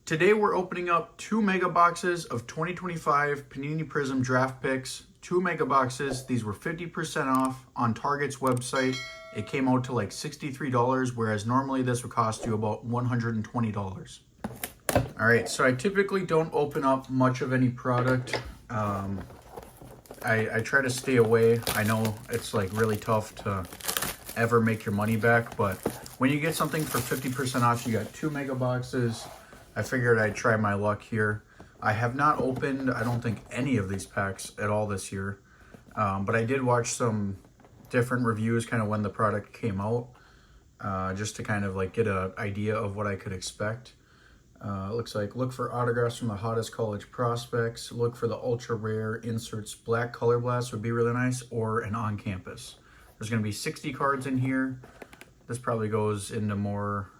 Today we're opening up 2 mega boxes of 2025 Panini Prizm draft picks. 2 mega boxes. These were 50% off on Target's website. It came out to like $63, whereas normally this would cost you about $120. All right, so I typically don't open up much of any product. I try to stay away. I know it's like really tough to ever make your money back, but when you get something for 50% off, you got 2 mega boxes. I figured I'd try my luck here. I have not opened, I don't think, any of these packs at all this year. But I did watch some different reviews kind of when the product came out, just to kind of like get an idea of what I could expect. It looks like look for autographs from the hottest college prospects. Look for the ultra rare inserts. Black color blast would be really nice, or an on campus. There's going to be 60 cards in here. This probably goes into more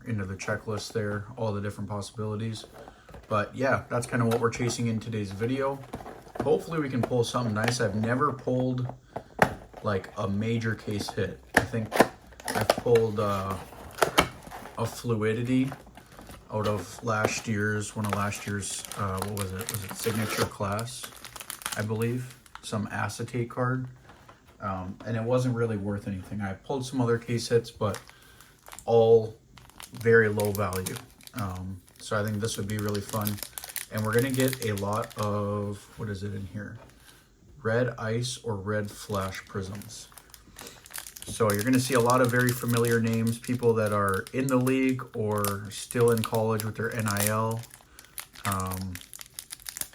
into the checklist there, all the different possibilities. But yeah, that's kind of what we're chasing in today's video. Hopefully we can pull something nice. I've never pulled like a major case hit. I think I've pulled a fluidity out of one of last year's, what was it? Was it signature class, I believe? Some acetate card. And it wasn't really worth anything. I pulled some other case hits, but all very low value. So I think this would be really fun. And we're gonna get a lot of, what is it in here? Red ice or red flash prisms. So you're gonna see a lot of very familiar names, people that are in the league or still in college with their NIL.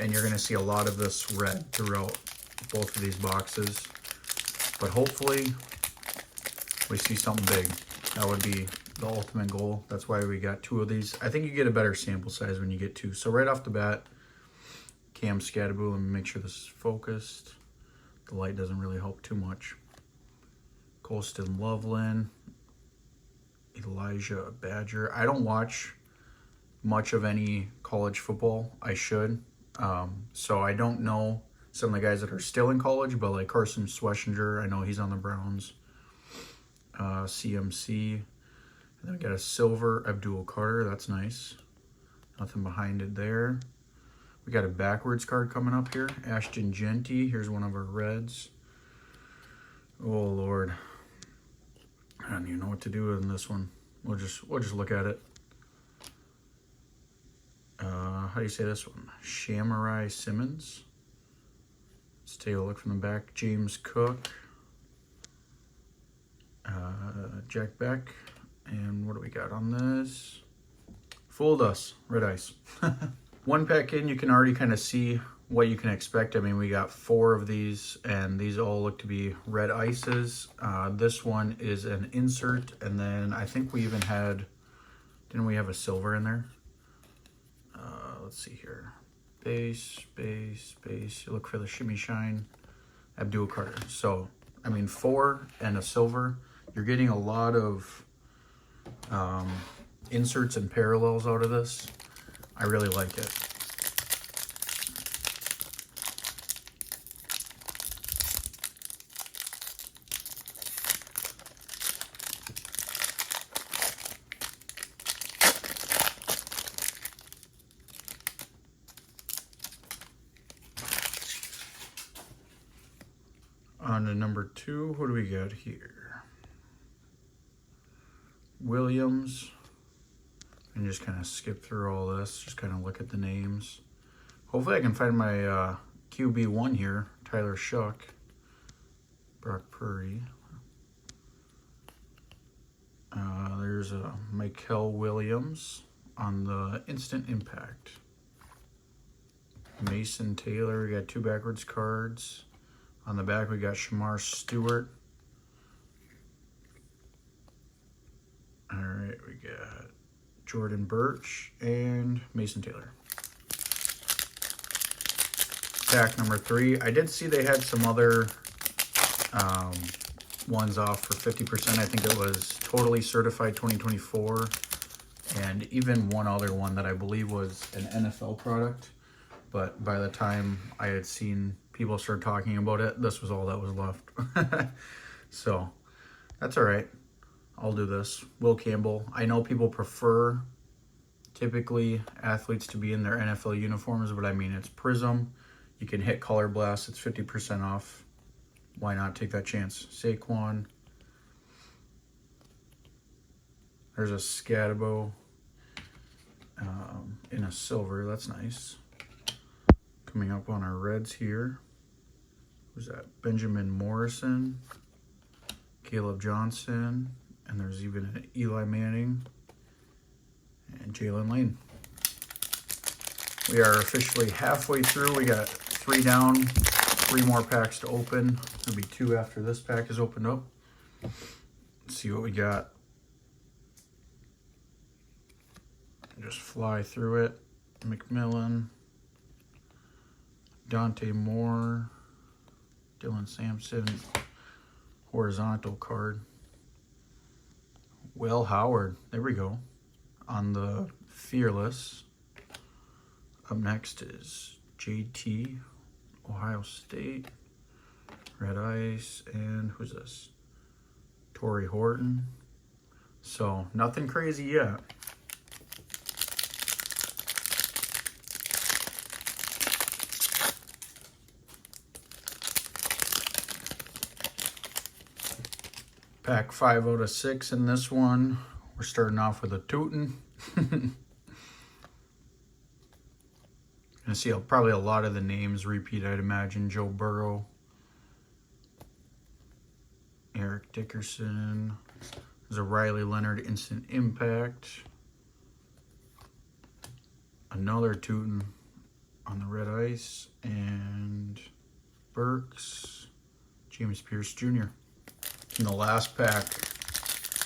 And you're gonna see a lot of this red throughout both of these boxes. But hopefully we see something big. That would be the ultimate goal. That's why we got 2 of these. I think you get a better sample size when you get 2. So right off the bat, Cam Scattaboo. Let me make sure this is focused. The light doesn't really help too much. Colston Loveland. Elijah Badger. I don't watch much of any college football. I should. So I don't know some of the guys that are still in college, but like Carson Schwessinger, I know he's on the Browns. CMC. And then we got a silver Abdul Carter. That's nice. Nothing behind it there. We got a backwards card coming up here. Ashton Genty. Here's one of our reds. Oh Lord, I don't even know what to do in this one. We'll just look at it. How do you say this one? Shamarai Simmons. Let's take a look from the back. James Cook. Jack Beck. And what do we got on this? Fooled us. Red ice. One pack in, you can already kind of see what you can expect. I mean, we got 4 of these, and these all look to be red ices. This one is an insert, and then I think we even had, didn't we have a silver in there? Let's see here. Base. You look for the shimmy shine. Abdul Carter. So, I mean, 4 and a silver. You're getting a lot of inserts and parallels out of this. I really like it. On to number 2, what do we got here? Williams. And just kind of skip through all this, just kind of look at the names. Hopefully I can find my QB1 here, Tyler Shuck, Brock Purdy. There's a Michael Williams on the Instant Impact. Mason Taylor, we got 2 backwards cards. On the back we got Shamar Stewart. All right, we got Jordan Birch and Mason Taylor. Pack number 3. I did see they had some other ones off for 50%. I think it was Totally Certified 2024, and even one other one that I believe was an NFL product. But by the time I had seen people start talking about it, this was all that was left. So that's all right. I'll do this. Will Campbell. I know people prefer typically athletes to be in their NFL uniforms, but I mean, it's Prizm. You can hit Color Blast. It's 50% off. Why not take that chance? Saquon. There's a Scatabo in a silver. That's nice. Coming up on our reds here. Who's that? Benjamin Morrison. Caleb Johnson. And there's even an Eli Manning. And Jalen Lane. We are officially halfway through. We got 3 down, 3 more packs to open. There'll be 2 after this pack is opened up. Let's see what we got. Just fly through it. McMillan, Dante Moore, Dylan Sampson, horizontal card. Will Howard, there we go, on the Fearless. Up next is JT, Ohio State, Red Ice, and who's this? Torrey Horton. So nothing crazy yet. Pack 5 out of 6 in this one. We're starting off with a Tootin'. Gonna see probably a lot of the names repeat, I'd imagine. Joe Burrow, Eric Dickerson. There's a Riley Leonard Instant Impact. Another Tootin' on the Red Ice. And Burks, James Pierce Jr. In the last pack,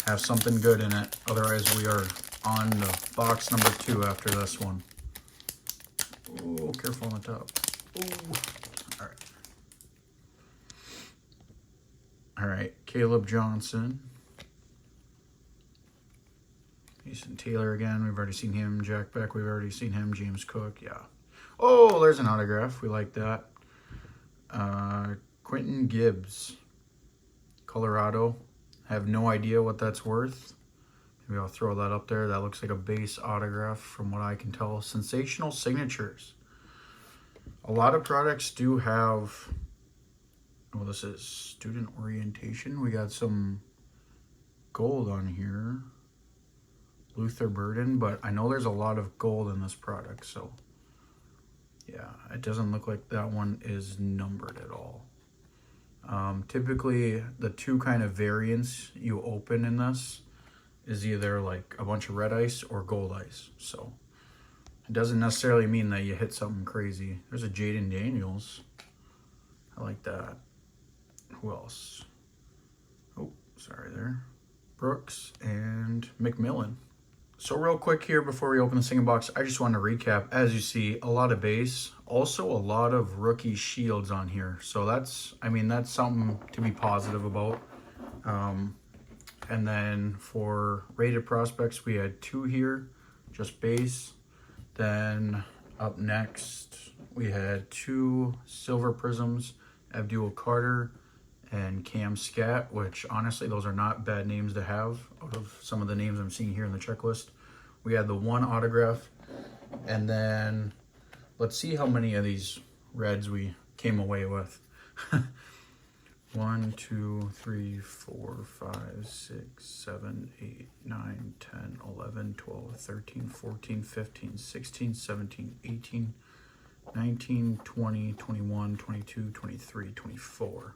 have something good in it. Otherwise, we are on the box number 2 after this one. Oh, careful on the top. Ooh. All right. All right, Caleb Johnson. Mason Taylor again. We've already seen him. Jack Beck, we've already seen him. James Cook, yeah. Oh, there's an autograph. We like that. Quentin Gibbs. Colorado. I have no idea what that's worth. Maybe I'll throw that up there. That looks like a base autograph from what I can tell. Sensational signatures. A lot of products do have, oh, this is student orientation. We got some gold on here. Luther Burden, but I know there's a lot of gold in this product, so yeah, it doesn't look like that one is numbered at all. Typically, the 2 kind of variants you open in this is either like a bunch of red ice or gold ice. So it doesn't necessarily mean that you hit something crazy. There's a Jaden Daniels. I like that. Who else? Oh, sorry there. Brooks and McMillan. So real quick here before we open the single box, I just want to recap. As you see, a lot of base, also a lot of rookie shields on here. So that's, I mean, that's something to be positive about. And then for rated prospects, we had 2 here, just base. Then up next, we had 2 silver prisms, Abdul Carter and Cam Scat, which honestly, those are not bad names to have out of some of the names I'm seeing here in the checklist. We had the 1 autograph, and then let's see how many of these reds we came away with. 1, 2, 3, 4, 5, 6, 7, 8, 9, 10, 11, 12, 13, 14, 15, 16, 17, 18, 19, 20, 21, 22, 23, 24.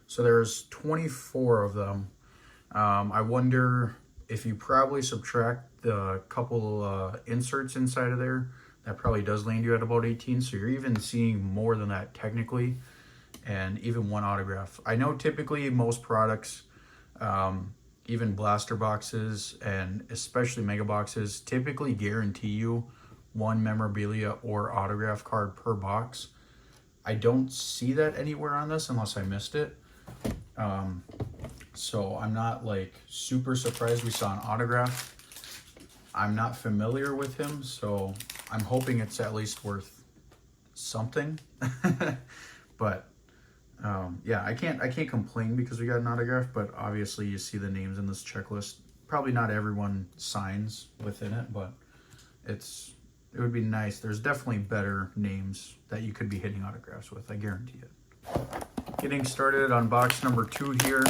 So there's 24 of them. I wonder if you probably subtract the couple inserts inside of there, that probably does land you at about 18. So you're even seeing more than that technically, and even 1 autograph. I know typically most products, even blaster boxes and especially mega boxes, typically guarantee you 1 memorabilia or autograph card per box. I don't see that anywhere on this unless I missed it. So I'm not like super surprised we saw an autograph. I'm not familiar with him, so I'm hoping it's at least worth something. But yeah, I can't complain because we got an autograph, but obviously you see the names in this checklist. Probably not everyone signs within it, but it would be nice. There's definitely better names that you could be hitting autographs with, I guarantee it. Getting started on box number 2 here,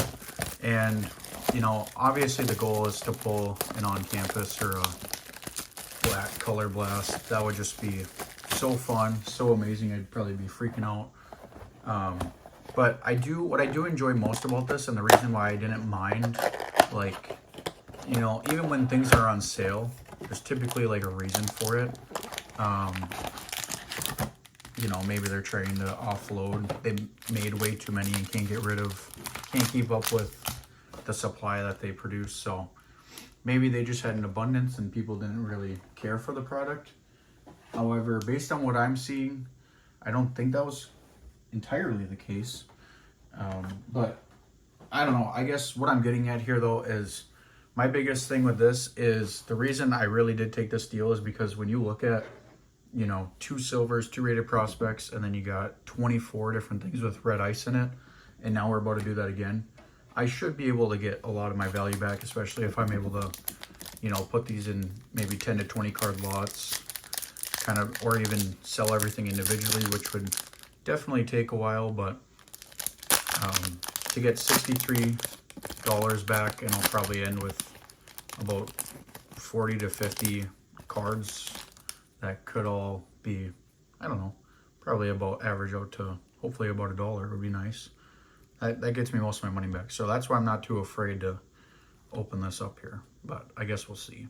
and you know, obviously the goal is to pull an on-campus or a black color blast. That would just be so fun, so amazing. I'd probably be freaking out. But what I do enjoy most about this, and the reason why I didn't mind, like, you know, even when things are on sale, there's typically like a reason for it. You know, maybe they're trying to offload. They made way too many and can't keep up with the supply that they produce. So maybe they just had an abundance and people didn't really care for the product. However, based on what I'm seeing, I don't think that was entirely the case. But I don't know. I guess what I'm getting at here though is my biggest thing with this is the reason I really did take this deal is because when you look at, you know, 2 silvers, 2 rated prospects, and then you got 24 different things with red ice in it, and now we're about to do that again, I should be able to get a lot of my value back, especially if I'm able to, you know, put these in maybe 10 to 20 card lots, kind of, or even sell everything individually, which would definitely take a while. But to get $63 back, and I'll probably end with about 40 to 50 cards that could all be, I don't know, probably about average out to hopefully about $1 would be nice. That gets me most of my money back. So that's why I'm not too afraid to open this up here. But I guess we'll see.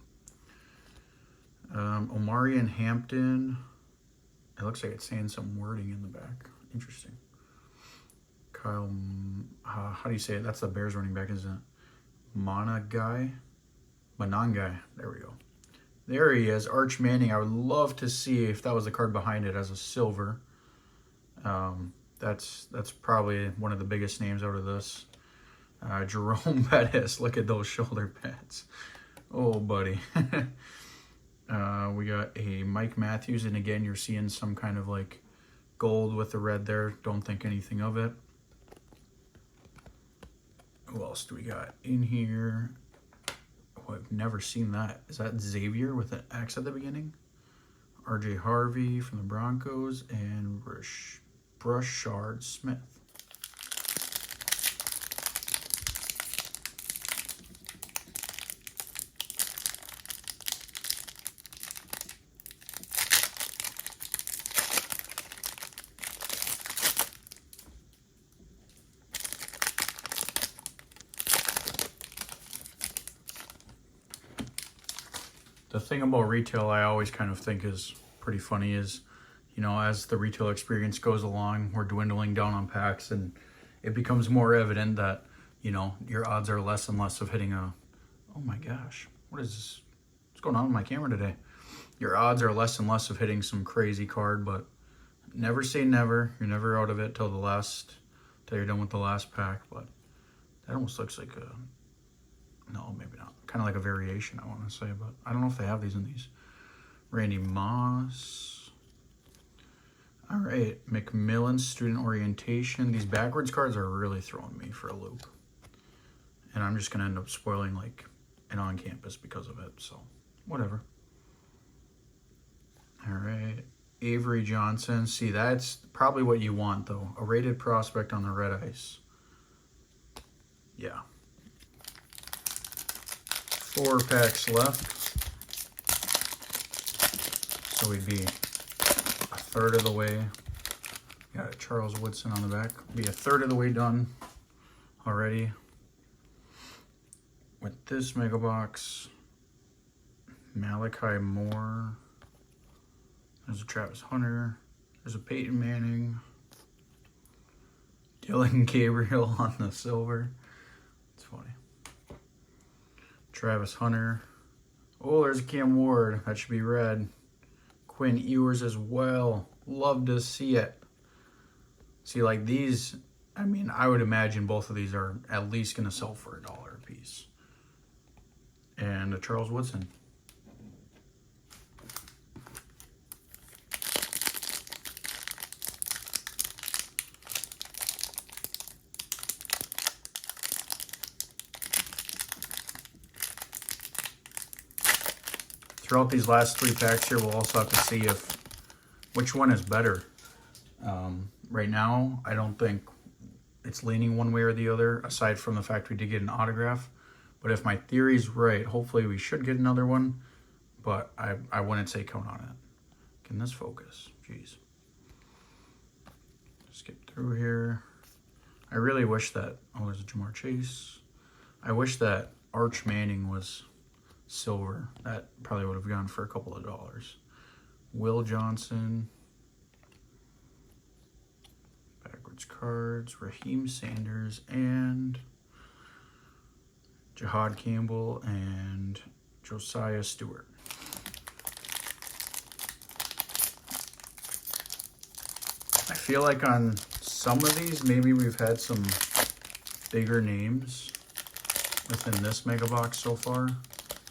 Omari and Hampton. It looks like it's saying some wording in the back. Interesting. Kyle, how do you say it? That's the Bears running back, isn't it? Monangai. There we go. There he is, Arch Manning. I would love to see if that was the card behind it as a silver. That's probably one of the biggest names out of this. Jerome Bettis. Look at those shoulder pads. Oh, buddy. We got a Mike Matthews, and again, you're seeing some kind of like gold with the red there. Don't think anything of it. Who else do we got in here? Oh, I've never seen that. Is that Xavier with an X at the beginning? RJ Harvey from the Broncos, and Brashard Smith. The thing about retail I always kind of think is pretty funny is, you know, as the retail experience goes along, we're dwindling down on packs, and it becomes more evident that, you know, your odds are less and less of hitting a, oh my gosh, what is this? What's going on with my camera today? Your odds are less and less of hitting some crazy card, but never say never. You're never out of it till you're done with the last pack. But that almost looks like a, no, maybe not. Kind of like a variation, I want to say, but I don't know if they have these in these. Randy Moss. All right, McMillan, student orientation. These backwards cards are really throwing me for a loop. And I'm just going to end up spoiling like an on-campus because of it, so whatever. All right, Avery Johnson. See, that's probably what you want, though. A rated prospect on the red ice. Yeah. 4 packs left. So we'd be a third of the way. Got a Charles Woodson on the back. Be a third of the way done already with this mega box. Malachi Moore. There's a Travis Hunter. There's a Peyton Manning. Dylan Gabriel on the silver. It's funny. Travis Hunter. Oh, there's Cam Ward. That should be red. Quinn Ewers as well. Love to see it. See, like these, I mean, I would imagine both of these are at least going to sell for $1 a piece. And a Charles Woodson. throughout these last 3 packs here, we'll also have to see if which one is better. Right now, I don't think it's leaning one way or the other, aside from the fact we did get an autograph. But if my theory's right, hopefully we should get another one. But I wouldn't say count on it. Can this focus? Jeez. Skip through here. I really wish that... Oh, there's a Jamar Chase. I wish that Arch Manning was silver. That probably would have gone for a couple of dollars. Will Johnson. Backwards cards. Raheem Sanders and Jahad Campbell and Josiah Stewart. I feel like on some of these, maybe we've had some bigger names within this mega box so far,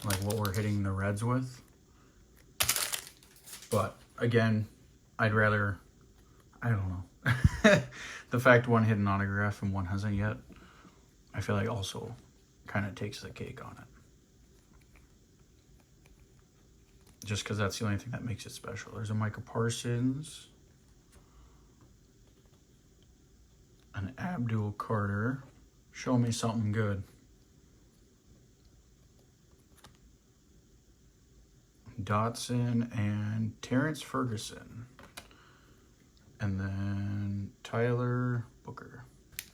like what we're hitting the Reds with. But again, I'd rather, I don't know. The fact one hit an autograph and one hasn't yet, I feel like also kind of takes the cake on it. Just because that's the only thing that makes it special. There's a Micah Parsons. An Abdul Carter. Show me something good. Dotson and Terrence Ferguson. And then Tyler Booker.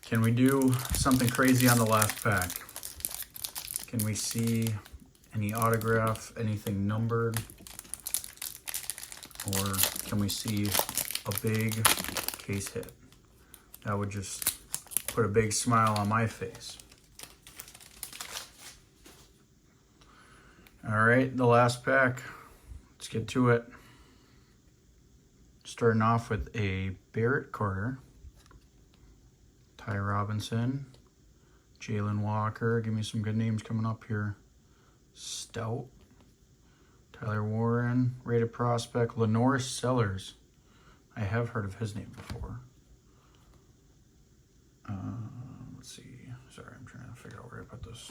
Can we do something crazy on the last pack? Can we see any autograph, anything numbered? Or can we see a big case hit? That would just put a big smile on my face. All right, the last pack. Let's get to it. Starting off with a Barrett Carter, Ty Robinson, Jalen Walker. Give me some good names coming up here. Stout, Tyler Warren, rated prospect, Lenore Sellers. I have heard of his name before. Let's see. Sorry, I'm trying to figure out where I put this.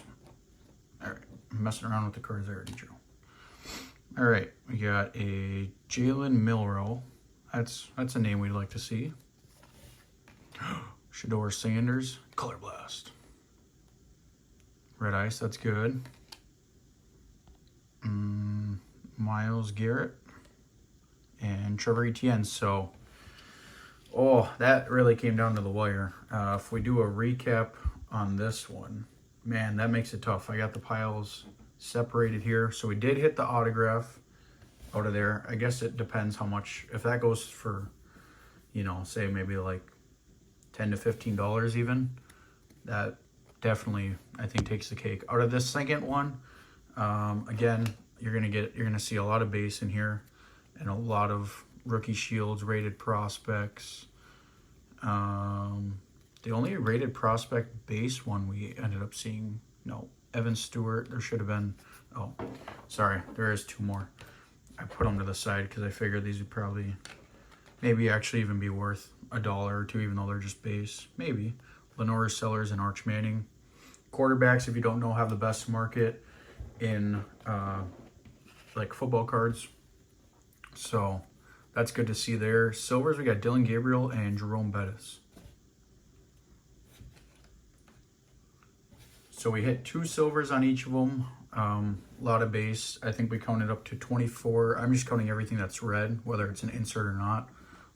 All right, I'm messing around with the cards I already drew. All right, we got a Jalen Milroe. That's a name we'd like to see. Shador Sanders, Color Blast. Red Ice, that's good. Myles Garrett and Trevor Etienne. So, oh, that really came down to the wire. If we do a recap on this one, man, that makes it tough. I got the piles separated here. So we did hit the autograph out of there. I guess it depends how much. If that goes for, you know, say maybe like $10 to $15 even, that definitely, I think, takes the cake. Out of this second one, again, you're gonna see a lot of base in here and a lot of rookie shields, rated prospects. The only rated prospect base one we ended up seeing, no, Evan Stewart. There should have been, oh, sorry, there is 2 more. I put them to the side because I figured these would probably, maybe actually even be worth $1 or $2, even though they're just base. Maybe. Lenore Sellers and Arch Manning. Quarterbacks, if you don't know, have the best market in like football cards. So that's good to see there. Silvers, we got Dylan Gabriel and Jerome Bettis. So we hit 2 silvers on each of them. A lot of base. I think we counted up to 24. I'm just counting everything that's red, whether it's an insert or not.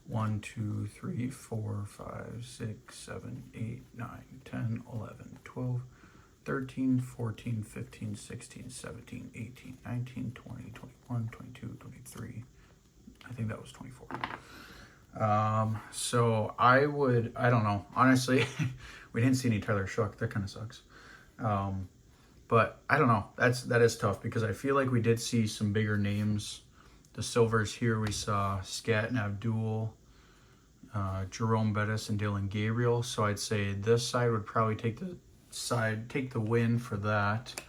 1, 2, 3, 4, 5, 6, 7, 8, 9, 10, 11, 12, 13, 14, 15, 16, 17, 18, 19, 20, 21, 22, 23. I think that was 24. So I don't know. Honestly, we didn't see any Tyler Shuck. That kind of sucks. But I don't know. That is tough because I feel like we did see some bigger names. The silvers here, we saw Scat and Abdul, Jerome Bettis and Dylan Gabriel. So I'd say this side would probably take the win for that.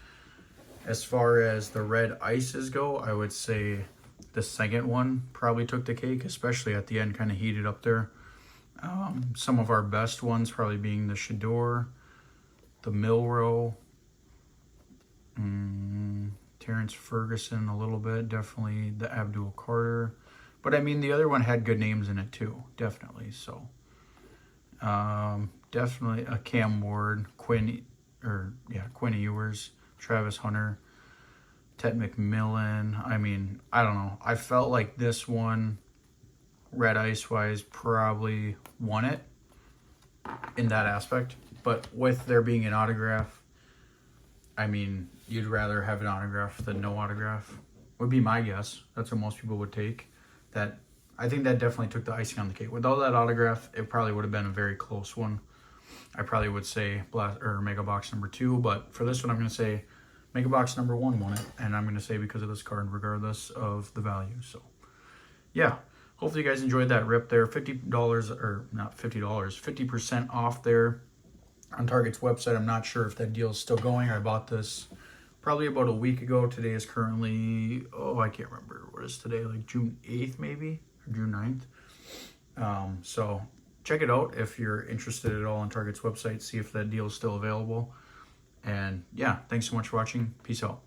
As far as the red ices go, I would say the second one probably took the cake, especially at the end, kind of heated up there. Some of our best ones probably being the Shador, the Milroe, Terrence Ferguson a little bit, definitely the Abdul Carter. But I mean, the other one had good names in it too, definitely. So definitely a Cam Ward, Quinn Ewers, Travis Hunter, Ted McMillan. I mean, I don't know. I felt like this one, red ice wise, probably won it in that aspect. But with there being an autograph, I mean, you'd rather have an autograph than no autograph, would be my guess. That's what most people would take. That I think that definitely took the icing on the cake. Without that autograph, it probably would have been a very close one. I probably would say Mega Box number 2, but for this one, I'm going to say Mega Box number 1 won it, and I'm going to say because of this card, regardless of the value. So, yeah. Hopefully you guys enjoyed that rip there. $50, or not $50, 50% off there on Target's website. I'm not sure if that deal is still going. I bought this probably about a week ago. Today is currently, I can't remember. What is today? Like June 8th maybe? Or June 9th. So check it out if you're interested at all on Target's website. See if that deal is still available. And yeah, thanks so much for watching. Peace out.